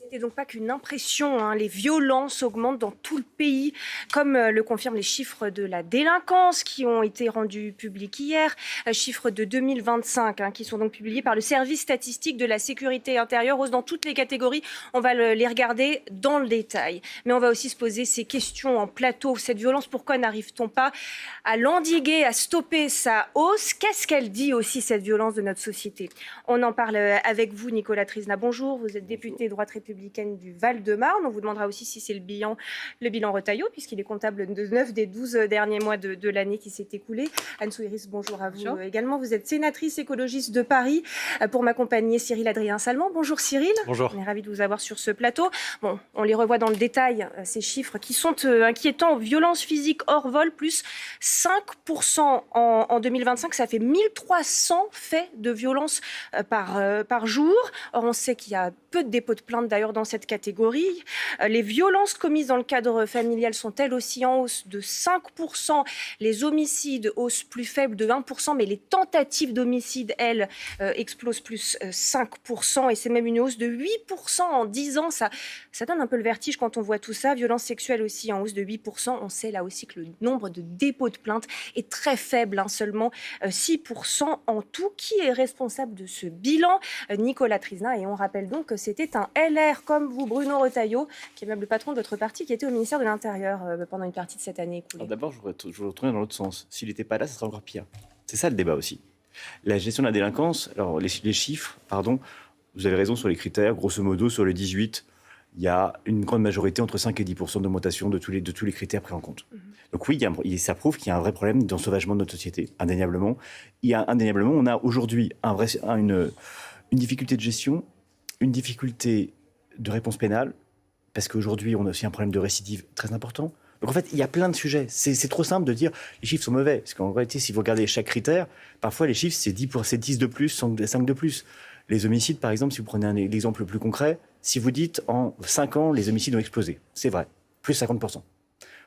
C'était donc pas qu'une impression, hein. Les violences augmentent dans tout le pays, comme le confirment les chiffres de la délinquance qui ont été rendus publics hier, chiffres de 2025 qui sont donc publiés par le service statistique de la sécurité intérieure, hausse dans toutes les catégories. On va les regarder dans le détail. Mais on va aussi se poser ces questions en plateau. Cette violence, pourquoi n'arrive-t-on pas à l'endiguer, à stopper sa hausse? Qu'est-ce qu'elle dit aussi, cette violence de notre société? On en parle avec vous, Nicolas Trisna. Bonjour, vous êtes député droite républicaine du Val-de-Marne. On vous demandera aussi si c'est le bilan Retailleau, puisqu'il est comptable de 9 des 12 derniers mois de l'année qui s'est écoulée. Anne Souiris, bonjour à vous également. Vous êtes sénatrice écologiste de Paris. Pour m'accompagner, Cyril Adrien-Salmon. Bonjour Cyril. Bonjour. On est ravis de vous avoir sur ce plateau. Bon, on les revoit dans le détail, ces chiffres qui sont inquiétants. Violences physiques hors vol, plus 5% en 2025. Ça fait 1300 faits de violence par jour. Or, on sait qu'il y a peu de dépôts de plainte d'ailleurs dans cette catégorie. Les violences commises dans le cadre familial sont elles aussi en hausse de 5%. Les homicides, hausse plus faible de 1%, mais les tentatives d'homicide, elles, explosent plus 5%. Et c'est même une hausse de 8% en 10 ans. Ça donne un peu le vertige quand on voit tout ça. Violences sexuelles aussi en hausse de 8%. On sait là aussi que le nombre de dépôts de plainte est très faible, seulement 6% en tout. Qui est responsable de ce bilan? Nicolas Trisna. Et on rappelle donc que c'était un LR comme vous, Bruno Retailleau, qui est même le patron de votre parti, qui était au ministère de l'Intérieur pendant une partie de cette année écoulée. Alors d'abord, je voudrais retourner dans l'autre sens. S'il n'était pas là, ça serait encore pire. C'est ça le débat aussi. La gestion de la délinquance, alors les chiffres, pardon, vous avez raison sur les critères. Grosso modo, sur le 18, il y a une grande majorité, entre 5 et 10% d'augmentation de tous les critères pris en compte. Donc oui, ça prouve qu'il y a un vrai problème d'ensauvagement de notre société, indéniablement. Indéniablement, on a aujourd'hui une difficulté de gestion, une difficulté de réponse pénale, parce qu'aujourd'hui, on a aussi un problème de récidive très important. Donc en fait, il y a plein de sujets. C'est trop simple de dire les chiffres sont mauvais. Parce qu'en réalité, si vous regardez chaque critère, parfois les chiffres, c'est 10 de plus, 5 de plus. Les homicides, par exemple, si vous prenez l'exemple le plus concret, si vous dites en 5 ans, les homicides ont explosé. C'est vrai, plus 50%.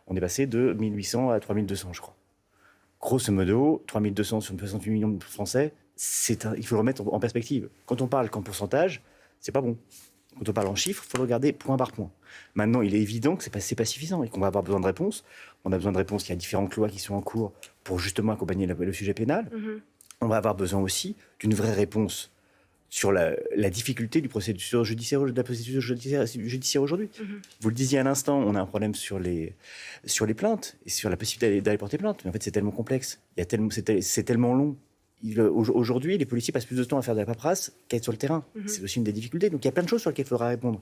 On est passé de 1800 à 3200, je crois. Grosso modo, 3200 sur 68 millions de Français, il faut le remettre en perspective. Quand on parle qu'en pourcentage, c'est pas bon. Quand on parle en chiffres, il faut le regarder point par point. Maintenant, il est évident que c'est pas suffisant et qu'on va avoir besoin de réponses. On a besoin de réponses. Il y a différentes lois qui sont en cours pour justement accompagner le sujet pénal. On va avoir besoin aussi d'une vraie réponse sur la difficulté de la procédure judiciaire aujourd'hui. Vous le disiez à l'instant, on a un problème sur les plaintes et sur la possibilité d'aller porter plainte. Mais en fait, c'est tellement complexe. C'est tellement long. Aujourd'hui, les policiers passent plus de temps à faire de la paperasse qu'à être sur le terrain. C'est aussi une des difficultés. Donc il y a plein de choses sur lesquelles il faudra répondre.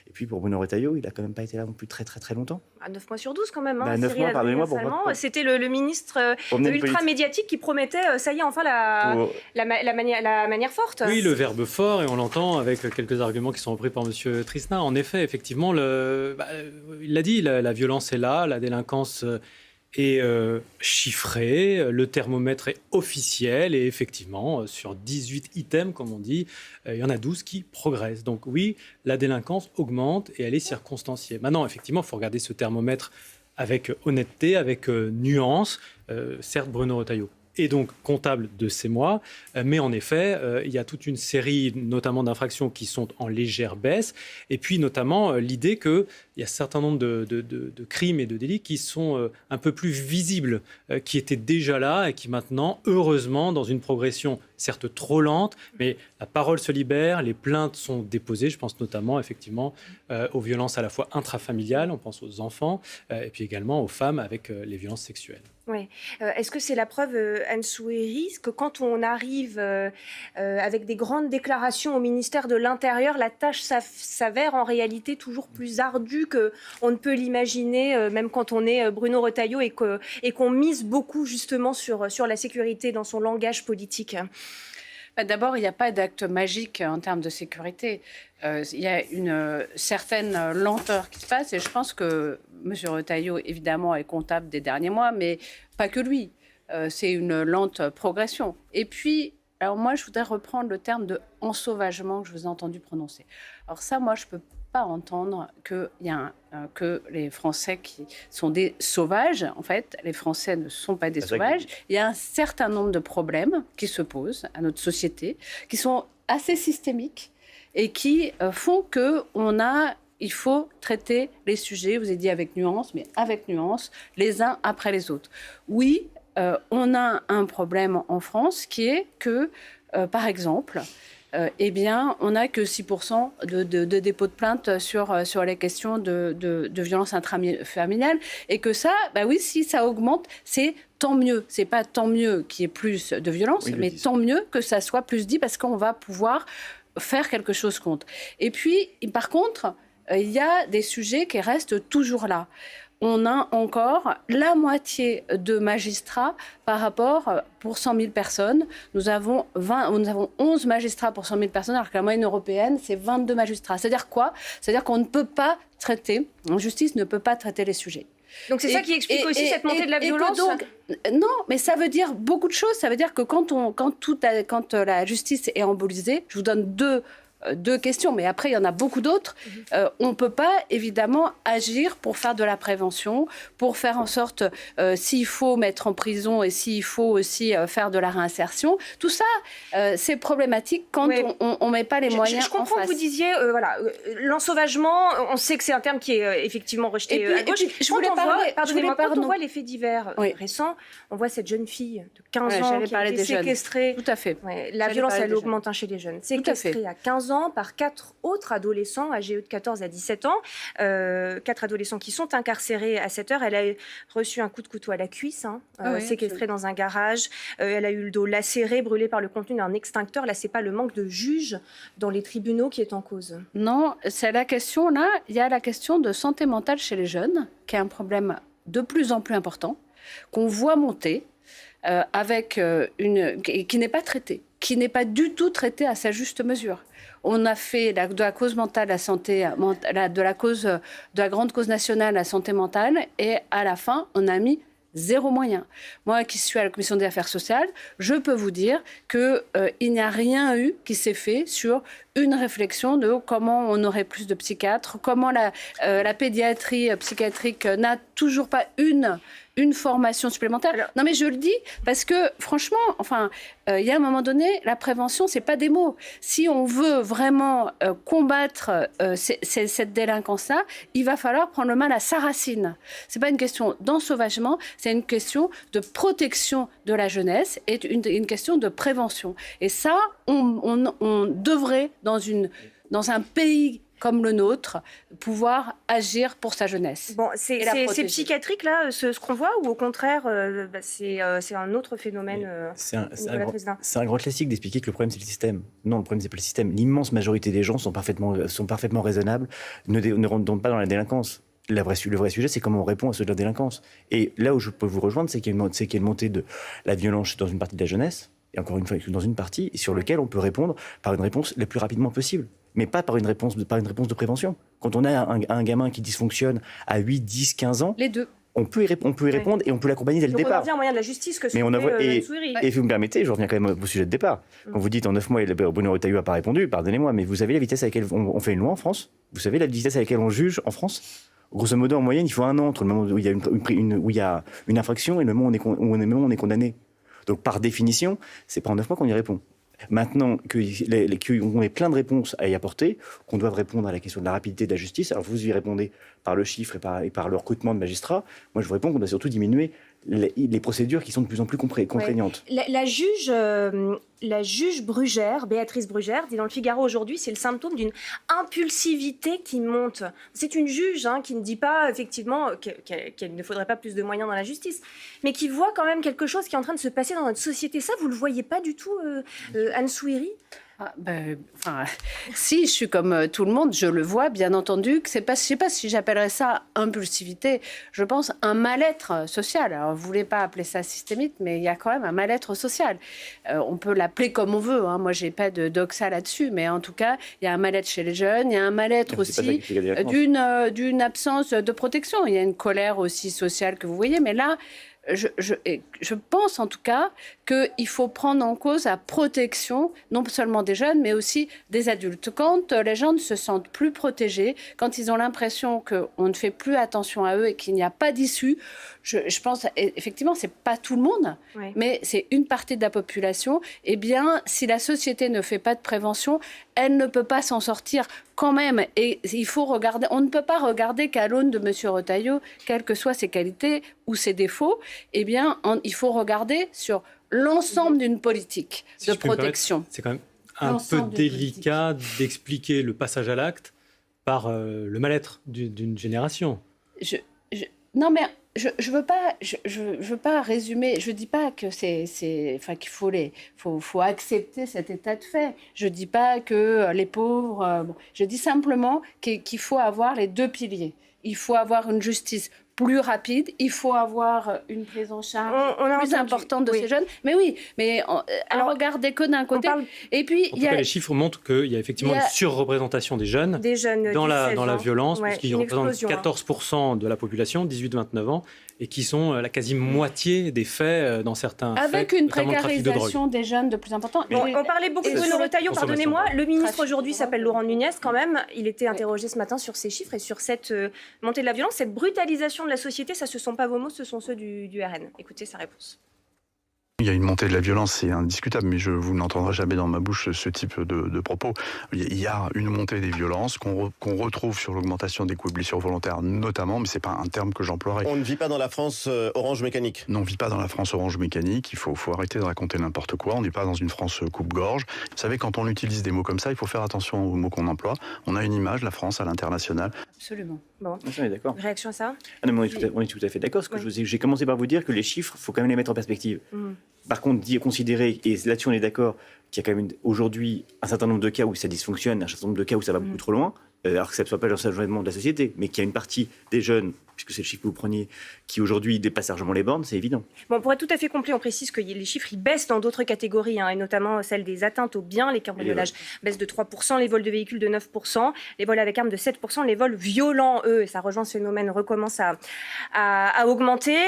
Et puis pour Bruno Retailleau, il n'a quand même pas été là non plus très très très longtemps. 9 mois sur 12 quand même. 9 mois, pardonnez-moi. C'était le ministre ultra-médiatique qui promettait, ça y est, enfin la manière forte. Oui, le verbe fort, et on l'entend avec quelques arguments qui sont repris par M. Trisna. En effet, effectivement, il l'a dit, la violence est là, la délinquance est chiffré, le thermomètre est officiel et effectivement, sur 18 items, comme on dit, il y en a 12 qui progressent. Donc oui, la délinquance augmente et elle est circonstanciée. Maintenant, effectivement, il faut regarder ce thermomètre avec honnêteté, avec nuance. Certes, Bruno Retailleau est donc comptable de ces mois, mais en effet, il y a toute une série, notamment d'infractions qui sont en légère baisse, et puis notamment l'idée qu'il y a un certain nombre de crimes et de délits qui sont un peu plus visibles, qui étaient déjà là et qui maintenant, heureusement, dans une progression certes trop lente, mais la parole se libère, les plaintes sont déposées. Je pense notamment effectivement aux violences à la fois intrafamiliales, on pense aux enfants, et puis également aux femmes avec les violences sexuelles. Oui. Est-ce que c'est la preuve, Anne Souiris, que quand on arrive avec des grandes déclarations au ministère de l'Intérieur, la tâche s'avère en réalité toujours plus ardue qu'on ne peut l'imaginer, même quand on est Bruno Retailleau et qu'on mise beaucoup justement sur la sécurité dans son langage politique? D'abord, il n'y a pas d'acte magique en termes de sécurité. Il y a une certaine lenteur qui se passe et je pense que M. Retailleau, évidemment, est comptable des derniers mois, mais pas que lui. C'est une lente progression. Et puis, alors moi, je voudrais reprendre le terme de ensauvagement que je vous ai entendu prononcer. Alors ça, moi, je ne peux pas entendre que les Français qui sont des sauvages. En fait, les Français ne sont pas des sauvages. Il y a un certain nombre de problèmes qui se posent à notre société, qui sont assez systémiques et qui font il faut traiter les sujets, vous avez dit avec nuance, mais avec nuance, les uns après les autres. Oui, on a un problème en France qui est que, par exemple, on n'a que 6% de dépôts de plainte sur les questions de violence intrafamiliale. Et que ça, oui, si ça augmente, c'est tant mieux. C'est pas tant mieux qu'il y ait plus de violence, mais tant mieux que ça soit plus dit parce qu'on va pouvoir faire quelque chose contre. Et puis, par contre, il y a des sujets qui restent toujours là. On a encore la moitié de magistrats par rapport pour 100 000 personnes. Nous avons 11 magistrats pour 100 000 personnes, alors que la moyenne européenne, c'est 22 magistrats. C'est-à-dire quoi ? C'est-à-dire qu'on ne peut pas traiter, en justice ne peut pas traiter les sujets. Donc c'est ça qui explique aussi cette montée de la violence. Non, mais ça veut dire beaucoup de choses. Ça veut dire que quand la justice est embolisée, je vous donne deux questions, mais après, il y en a beaucoup d'autres. On ne peut pas, évidemment, agir pour faire de la prévention, pour faire en sorte, s'il faut mettre en prison et s'il faut aussi faire de la réinsertion. Tout ça, c'est problématique quand on ne met pas les moyens en face. Je comprends que vous disiez, l'ensauvagement, on sait que c'est un terme qui est effectivement rejeté à gauche. Quand on voit les faits divers récents, on voit cette jeune fille de 15 ans qui a été séquestrée. Tout à fait. La violence, elle augmente chez les jeunes. Séquestrée à 15 ans par 4 autres adolescents âgés de 14 à 17 ans. 4 adolescents qui sont incarcérés à cette heure. Elle a reçu un coup de couteau à la cuisse, séquestrée dans un garage. Elle a eu le dos lacéré, brûlé par le contenu d'un extincteur. Là, c'est pas le manque de juges dans les tribunaux qui est en cause. Non, c'est la question, là, il y a la question de santé mentale chez les jeunes, qui est un problème de plus en plus important, qu'on voit monter, qui n'est pas traité, qui n'est pas du tout traité à sa juste mesure. On a fait de la cause mentale la santé, de la grande cause nationale la santé mentale, et à la fin, on a mis 0 moyen. Moi, qui suis à la commission des affaires sociales, je peux vous dire qu'il n'y a rien eu qui s'est fait sur une réflexion de comment on aurait plus de psychiatres, comment la pédiatrie psychiatrique n'a toujours pas une formation supplémentaire. Non, mais je le dis parce que, franchement, il y a un moment donné, la prévention, c'est pas des mots. Si on veut vraiment combattre cette délinquance-là, il va falloir prendre le mal à sa racine. C'est pas une question d'ensauvagement, c'est une question de protection de la jeunesse et une question de prévention. Et ça, on devrait, dans un pays comme le nôtre, pouvoir agir pour sa jeunesse. Bon, c'est psychiatrique, là, ce qu'on voit, ou au contraire, c'est un autre phénomène c'est un grand classique d'expliquer que le problème, c'est le système. Non, le problème, c'est pas le système. L'immense majorité des gens sont parfaitement raisonnables, ne rentrent pas dans la délinquance. Le vrai sujet, c'est comment on répond à ceux de la délinquance. Et là où je peux vous rejoindre, c'est qu'il y a une montée de la violence dans une partie de la jeunesse, et encore une fois, dans une partie sur laquelle on peut répondre par une réponse la plus rapidement possible. Mais pas par une réponse de prévention. Quand on a un gamin qui dysfonctionne à 8, 10, 15 ans, les deux. On peut y répondre et on peut l'accompagner dès le départ. On revient au moyen de la justice que et vous me permettez, je reviens quand même au sujet de départ. Quand vous dites en 9 mois, Bruno Retailleau n'a pas répondu, pardonnez-moi, mais vous savez la vitesse à laquelle on fait une loi en France ? Vous savez la vitesse à laquelle on juge en France ? Grosso modo, en moyenne, il faut 1 an entre le moment où il y a une infraction et le moment où on est condamné. Donc, par définition, c'est pas en 9 mois qu'on y répond. Maintenant qu'on ait plein de réponses à y apporter, qu'on doive répondre à la question de la rapidité de la justice, alors vous y répondez par le chiffre et par le recrutement de magistrats, moi je vous réponds qu'on doit surtout diminuer les procédures qui sont de plus en plus contraignantes. La juge Brugère, Béatrice Brugère, dit dans le Figaro aujourd'hui, c'est le symptôme d'une impulsivité qui monte. C'est une juge qui ne dit pas effectivement qu'il ne faudrait pas plus de moyens dans la justice, mais qui voit quand même quelque chose qui est en train de se passer dans notre société. Ça, vous ne le voyez pas du tout, Anne Souiri ? Si je suis comme tout le monde, je le vois, bien entendu, que je ne sais pas si j'appellerais ça impulsivité, je pense un mal-être social. Alors, vous ne voulez pas appeler ça systémique, mais il y a quand même un mal-être social. On peut l'appeler comme on veut, Moi, je n'ai pas de doxa là-dessus, mais en tout cas, il y a un mal-être chez les jeunes, il y a un mal-être aussi d'une absence de protection. Il y a une colère aussi sociale que vous voyez, mais là, je pense en tout cas qu'il faut prendre en cause la protection, non seulement des jeunes, mais aussi des adultes. Quand les gens ne se sentent plus protégés, quand ils ont l'impression qu'on ne fait plus attention à eux et qu'il n'y a pas d'issue, je pense effectivement, c'est pas tout le monde, mais c'est une partie de la population. Eh bien, si la société ne fait pas de prévention, elle ne peut pas s'en sortir quand même. Et il faut regarder, on ne peut pas regarder qu'à l'aune de M. Retailleau, quelles que soient ses qualités ou ses défauts, eh bien, il faut regarder sur l'ensemble d'une politique de protection. C'est quand même un peu délicat d'expliquer le passage à l'acte par le mal-être d'une génération. Non, mais je veux pas résumer. Je dis pas que qu'il faut accepter cet état de fait. Je dis pas que les pauvres. Je dis simplement qu'il faut avoir les deux piliers. Il faut avoir une justice plus rapide, il faut avoir une prise en charge plus importante de ces jeunes. Mais oui, alors regardez que d'un côté. Et puis en tout cas, les chiffres montrent qu'il y a effectivement une surreprésentation des jeunes dans la violence, puisqu'ils représentent 14% de la population, 18-29 ans, et qui sont la quasi-moitié des faits dans certains avec faits, une notamment précarisation des jeunes de plus importante. On parlait beaucoup de Bruno Retailleau, pardonnez-moi. Le ministre aujourd'hui s'appelle Laurent Nunez quand même. Il était interrogé ce matin sur ces chiffres et sur cette montée de la violence, cette brutalisation de la société. Ça, ce ne sont pas vos mots, ce sont ceux du RN. Écoutez sa réponse. Il y a une montée de la violence, c'est indiscutable, mais vous n'entendrez jamais dans ma bouche ce type de propos. Il y a une montée des violences qu'on retrouve sur l'augmentation des coups et blessures volontaires notamment, mais c'est pas un terme que j'emploierais. On ne vit pas dans la France orange mécanique. Non, on ne vit pas dans la France orange mécanique, il faut arrêter de raconter n'importe quoi, on n'est pas dans une France coupe-gorge. Vous savez, quand on utilise des mots comme ça, il faut faire attention aux mots qu'on emploie. On a une image, la France, à l'international. Absolument. Bon. On est d'accord. Réaction à ça ? Non, mais on est tout à fait d'accord. J'ai commencé par vous dire que les chiffres, il faut quand même les mettre en perspective. Par contre, considérer, et là-dessus on est d'accord, qu'il y a quand même aujourd'hui un certain nombre de cas où ça dysfonctionne, un certain nombre de cas où ça va beaucoup trop loin, alors que ça ne soit pas le changement de la société, mais qu'il y a une partie des jeunes, puisque c'est le chiffre que vous preniez, qui aujourd'hui dépassent largement les bornes, c'est évident. Bon, pour être tout à fait complet, on précise que les chiffres ils baissent dans d'autres catégories, et notamment celle des atteintes aux biens. Les cambriolages baissent de 3%, les vols de véhicules de 9%, les vols avec armes de 7%, les vols violents, eux, et ça rejoint ce phénomène, recommencent à augmenter.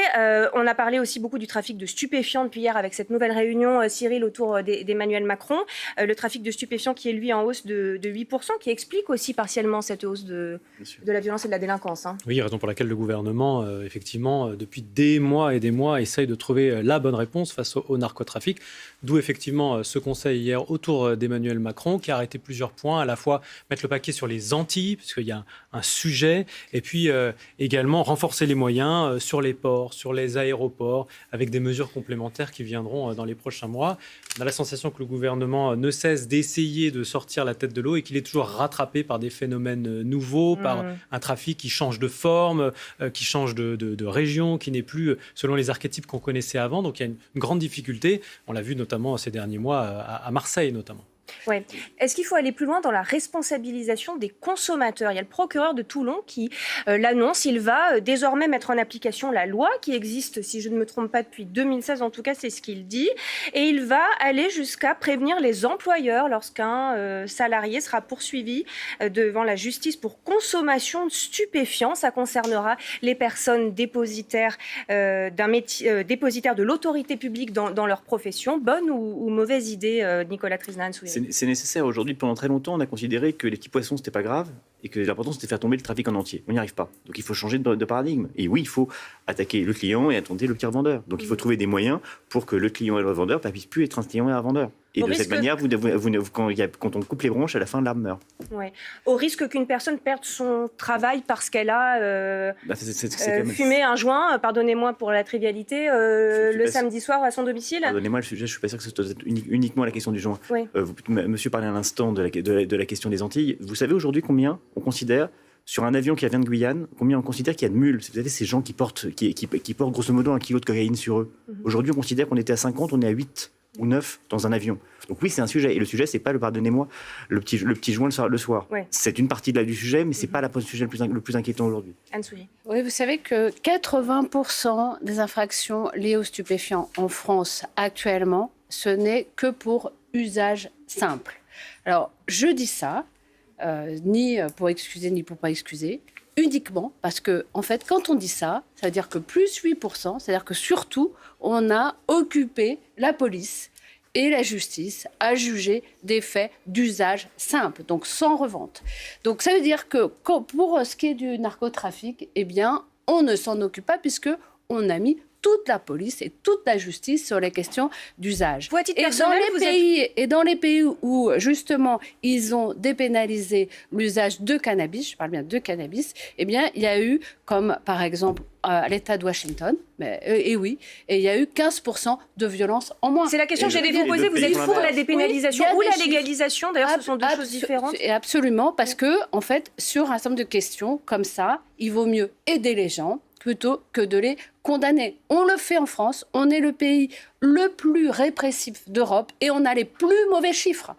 On a parlé aussi beaucoup du trafic de stupéfiants depuis hier avec cette nouvelle réunion, Cyril, autour d'Emmanuel Macron. Le trafic de stupéfiants qui est lui en hausse de 8%, qui explique aussi partiellement cette hausse de la violence et de la délinquance. Oui, raison pour laquelle le gouvernement, effectivement, depuis des mois et des mois, essaye de trouver la bonne réponse face au narcotrafic. D'où, effectivement, ce conseil hier autour d'Emmanuel Macron, qui a arrêté plusieurs points, à la fois mettre le paquet sur les Antilles, puisqu'il y a un sujet, et puis également renforcer les moyens sur les ports, sur les aéroports, avec des mesures complémentaires qui viendront dans les prochains mois. On a la sensation que le gouvernement ne cesse d'essayer de sortir la tête de l'eau et qu'il est toujours rattrapé par des phénomènes nouveaux, par un trafic qui change de forme, qui change de région, qui n'est plus selon les archétypes qu'on connaissait avant. Donc il y a une grande difficulté. On l'a vu notamment ces derniers mois à Marseille notamment. Ouais. Est-ce qu'il faut aller plus loin dans la responsabilisation des consommateurs ? Il y a le procureur de Toulon qui l'annonce. Il va désormais mettre en application la loi qui existe, si je ne me trompe pas, depuis 2016. En tout cas, c'est ce qu'il dit. Et il va aller jusqu'à prévenir les employeurs lorsqu'un salarié sera poursuivi devant la justice pour consommation de stupéfiants. Ça concernera les personnes dépositaires d'un métier, dépositaires de l'autorité publique dans leur profession. Bonne ou mauvaise idée, Nicolas Trisnan? C'est nécessaire. Aujourd'hui, pendant très longtemps, on a considéré que les petits poissons, c'était pas grave et que l'important, c'était de faire tomber le trafic en entier. On n'y arrive pas. Donc, il faut changer de paradigme. Et oui, il faut attaquer le client et attenter le petit revendeur. Donc, il faut trouver des moyens pour que le client et le revendeur ne puissent plus être un client et un vendeur. Et de cette manière, quand on coupe les branches, à la fin, l'arme meurt. Ouais. Au risque qu'une personne perde son travail parce qu'elle a fumé un joint, pardonnez-moi pour la trivialité, le samedi soir à son domicile. Pardonnez-moi, le sujet, je ne suis pas sûr que ce soit uniquement la question du joint. Oui. Monsieur parlait à l'instant de la question des Antilles. Vous savez aujourd'hui combien on considère, sur un avion qui vient de Guyane, combien on considère qu'il y a de mules? C'est-à-dire ces gens qui portent grosso modo 1 kilo de cocaïne sur eux. Aujourd'hui, on considère qu'on était à 50, on est à 8 ou 9 dans un avion. Donc oui, c'est un sujet. Et le sujet, c'est pas pardonnez-moi, le petit joint le soir. Ouais. C'est une partie du sujet, mais c'est pas le sujet le plus inquiétant aujourd'hui. Anne-Sophie. Oui, vous savez que 80% des infractions liées aux stupéfiants en France actuellement, ce n'est que pour usage simple. Alors, je dis ça, ni pour excuser, ni pour pas excuser, uniquement parce que, en fait, quand on dit ça, ça veut dire que plus 8%, c'est-à-dire que surtout, on a occupé la police et la justice à juger des faits d'usage simple, donc sans revente. Donc ça veut dire que pour ce qui est du narcotrafic, eh bien, on ne s'en occupe pas puisque on a mis toute la police et toute la justice sur les questions d'usage. Vous, à titre Et personnel, dans les pays où, justement, ils ont dépénalisé l'usage de cannabis, je parle bien de cannabis, eh bien, il y a eu, comme par exemple à l'État de Washington, et il y a eu 15% de violence en moins. C'est la question que j'allais vous poser. Vous êtes pour la dépénalisation ou la légalisation? D'ailleurs, ce sont deux choses différentes. Absolument, parce que, en fait, sur un certain nombre de questions comme ça, il vaut mieux aider les gens plutôt que de les condamner. On le fait en France, on est le pays le plus répressif d'Europe et on a les plus mauvais chiffres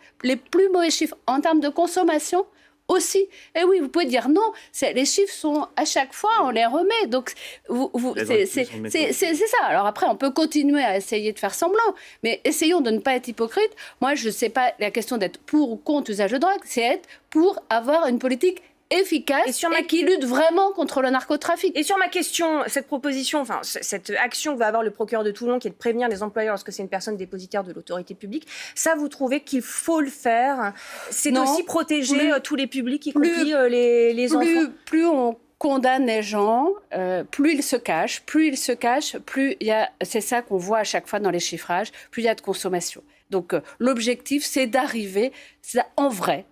en termes de consommation aussi. Et oui, vous pouvez dire non, les chiffres sont à chaque fois, on les remet. Donc, c'est ça. Alors après, on peut continuer à essayer de faire semblant, mais essayons de ne pas être hypocrite. Moi, je ne sais pas la question d'être pour ou contre l'usage de drogue, c'est être pour avoir une politique efficace et qui lutte vraiment contre le narcotrafic. Et sur ma question, cette proposition, enfin cette action que va avoir le procureur de Toulon, qui est de prévenir les employeurs lorsque c'est une personne dépositaire de l'autorité publique, ça, vous trouvez qu'il faut le faire? C'est aussi protéger tous les publics, y compris les enfants? Plus on condamne les gens, plus ils se cachent, plus il y a, c'est ça qu'on voit à chaque fois dans les chiffrages, plus il y a de consommation. Donc l'objectif, c'est d'arriver, en vrai,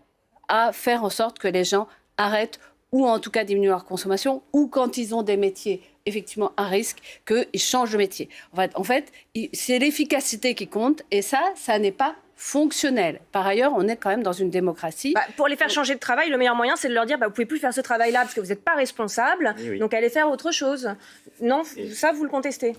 à faire en sorte que les gens arrêtent ou en tout cas diminuent leur consommation, ou quand ils ont des métiers effectivement à risque, qu'ils changent de métier. En fait, c'est l'efficacité qui compte, et ça n'est pas fonctionnel. Par ailleurs, on est quand même dans une démocratie. Pour les faire changer de travail, le meilleur moyen, c'est de leur dire vous ne pouvez plus faire ce travail-là parce que vous n'êtes pas responsable, donc allez faire autre chose. Non, ça, vous le contestez?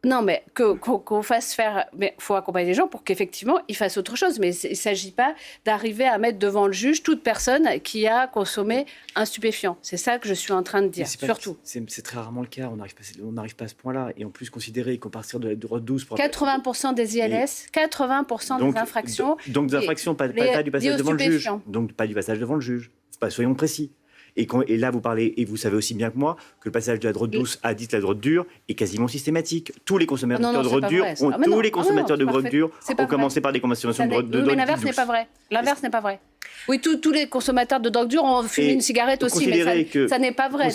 Non, mais qu'on fasse faire... Mais il faut accompagner les gens pour qu'effectivement, ils fassent autre chose. Mais il ne s'agit pas d'arriver à mettre devant le juge toute personne qui a consommé un stupéfiant. C'est ça que je suis en train de dire, surtout. C'est très rarement le cas. On n'arrive pas à ce point-là. Et en plus, considérer qu'à partir de la droite 12... 80% des ILS, 80% des infractions... Donc des infractions, pas du passage devant le juge. Donc pas du passage devant le juge. Soyons précis. Et là, vous parlez, et vous savez aussi bien que moi, que le passage de la drogue douce à la drogue dure est quasiment systématique. Tous les consommateurs de drogue dure de drogue dure ont commencé par des consommations de drogue douce. Mais l'inverse n'est pas vrai. L'inverse n'est pas vrai. Oui, tous les consommateurs de drogue dure ont fumé une cigarette aussi, mais ça n'est pas vrai.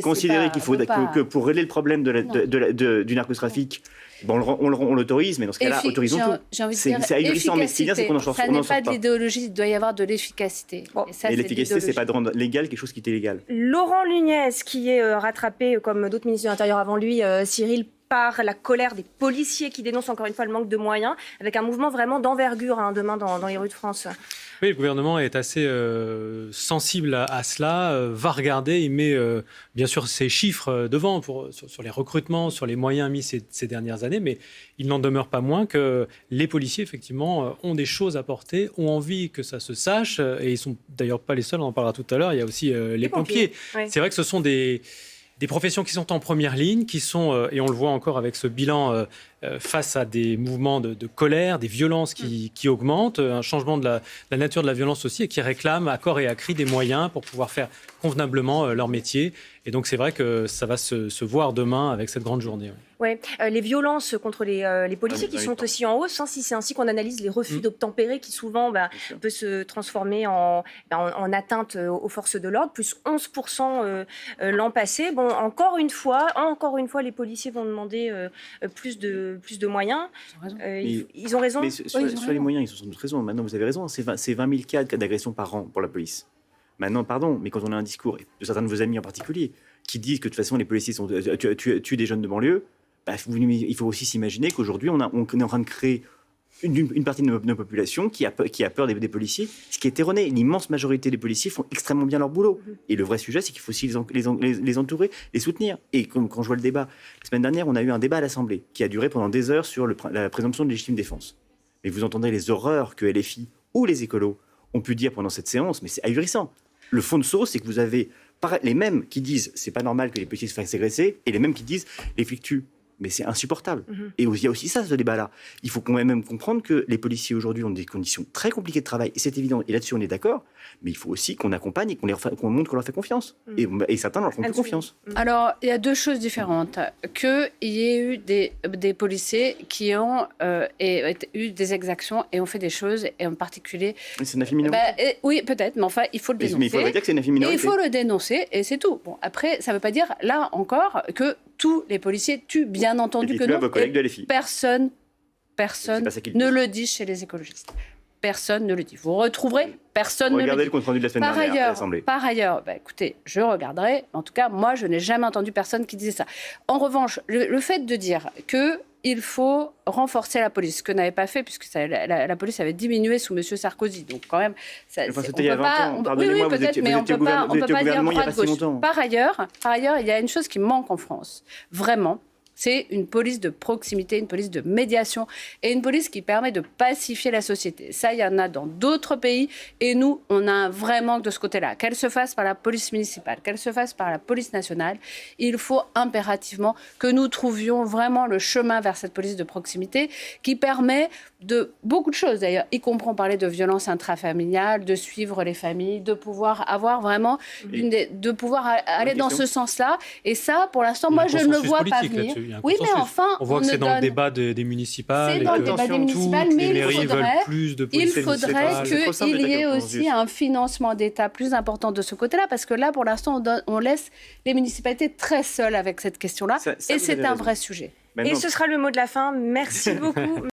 Considérer qu'il faut que pour régler le problème du narcotrafic, on l'autorise, mais dans ce cas-là, autorisons tout. J'ai envie de dire ahurissant, mais ce qui est bien, c'est qu'on en sort pas. Ça n'est pas de l'idéologie, il doit y avoir de l'efficacité. Et l'efficacité, c'est pas de rendre légal quelque chose qui est illégal. Laurent Nunez, qui est rattrapé, comme d'autres ministres de l'Intérieur avant lui, Cyril, par la colère des policiers qui dénoncent encore une fois le manque de moyens, avec un mouvement vraiment d'envergure demain dans les rues de France. Oui, le gouvernement est assez sensible à cela, va regarder, il met bien sûr ses chiffres devant sur les recrutements, sur les moyens mis ces dernières années, mais il n'en demeure pas moins que les policiers, effectivement, ont des choses à porter, ont envie que ça se sache, et ils ne sont d'ailleurs pas les seuls, on en parlera tout à l'heure, il y a aussi les pompiers. Oui. C'est vrai que ce sont des professions qui sont en première ligne, qui sont, et on le voit encore avec ce bilan, face à des mouvements de colère, des violences qui augmentent, un changement de la nature de la violence aussi, et qui réclament à corps et à cri des moyens pour pouvoir faire convenablement leur métier. Et donc c'est vrai que ça va se voir demain avec cette grande journée. Oui, les violences contre les policiers qui sont aussi en hausse, si c'est ainsi qu'on analyse les refus d'obtempérer qui souvent peut se transformer en atteinte aux forces de l'ordre, plus 11% l'an passé. Bon, encore une fois, les policiers vont demander plus de moyens. Ils ont raison. Mais sur les moyens, ils ont sans doute raison. Maintenant, vous avez raison, c'est 20 000 cas d'agression par an pour la police. Maintenant, pardon, mais quand on a un discours, de certains de vos amis en particulier, qui disent que de toute façon les policiers tuent des jeunes de banlieue, il faut aussi s'imaginer qu'aujourd'hui on est en train de créer une partie de nos populations qui a peur des policiers, ce qui est erroné. L'immense majorité des policiers font extrêmement bien leur boulot. Et le vrai sujet, c'est qu'il faut aussi les entourer, les soutenir. Et quand je vois le débat, la semaine dernière, on a eu un débat à l'Assemblée qui a duré pendant des heures sur la présomption de légitime défense. Mais vous entendez les horreurs que LFI ou les écolos ont pu dire pendant cette séance, mais c'est ahurissant. Le fond de sauce, c'est que vous avez les mêmes qui disent c'est pas normal que les policiers se fassent agresser, et les mêmes qui disent les flics tuent. Mais c'est insupportable. Et il y a aussi ça, ce débat-là. Il faut quand même comprendre que les policiers aujourd'hui ont des conditions très compliquées de travail, et c'est évident, et là-dessus on est d'accord, mais il faut aussi qu'on accompagne et qu'on montre qu'on leur fait confiance. Et certains leur font plus confiance. Alors, il y a deux choses différentes. Qu'il y ait eu des policiers qui ont eu des exactions et ont fait des choses, et en particulier... C'est une infime minorité. Oui, peut-être, mais enfin, il faut le dénoncer. Mais il faut dire que c'est une infime minorité. Et il faut le dénoncer, et c'est tout. Bon, après, ça ne veut pas dire, là encore, que tous les policiers tuent, bien entendu que dites-le à non. vos collègues Et de LFI. personne C'est pas ça qu'ils ne disent. le dit chez les écologistes. Personne ne le dit. Vous retrouverez, personne ne le Regardez dit. le compte rendu de la semaine dernière à l'Assemblée. Par ailleurs, écoutez, je regarderai. En tout cas, moi, je n'ai jamais entendu personne qui disait ça. En revanche, le fait de dire qu'il faut renforcer la police, ce que n'avait pas fait, puisque la police avait diminué sous M. Sarkozy. Donc, quand même, c'était il y a 20 ans. oui, Pardonnez-moi, vous peut-être, étiez mais on au ne peut pas dire gouvernement il y a droite pas si gauche. longtemps. Par ailleurs, il y a une chose qui manque en France, vraiment. C'est une police de proximité, une police de médiation et une police qui permet de pacifier la société. Ça, il y en a dans d'autres pays et nous, on a un vrai manque de ce côté-là. Qu'elle se fasse par la police municipale, qu'elle se fasse par la police nationale, il faut impérativement que nous trouvions vraiment le chemin vers cette police de proximité qui permet de beaucoup de choses d'ailleurs, y compris parler de violence intrafamiliale, de suivre les familles, de pouvoir avoir vraiment, de pouvoir aller dans ce sens-là. Et ça, pour l'instant, moi, je ne le vois pas venir. Oui, mais enfin, on voit que c'est dans le débat des municipales. C'est dans le débat des municipales, mais les mairies veulent plus de police faudrait qu'il y ait aussi un financement d'État plus important de ce côté-là, parce que là, pour l'instant, on laisse les municipalités très seules avec cette question-là, et c'est un vrai sujet. Et ce sera le mot de la fin. Merci beaucoup.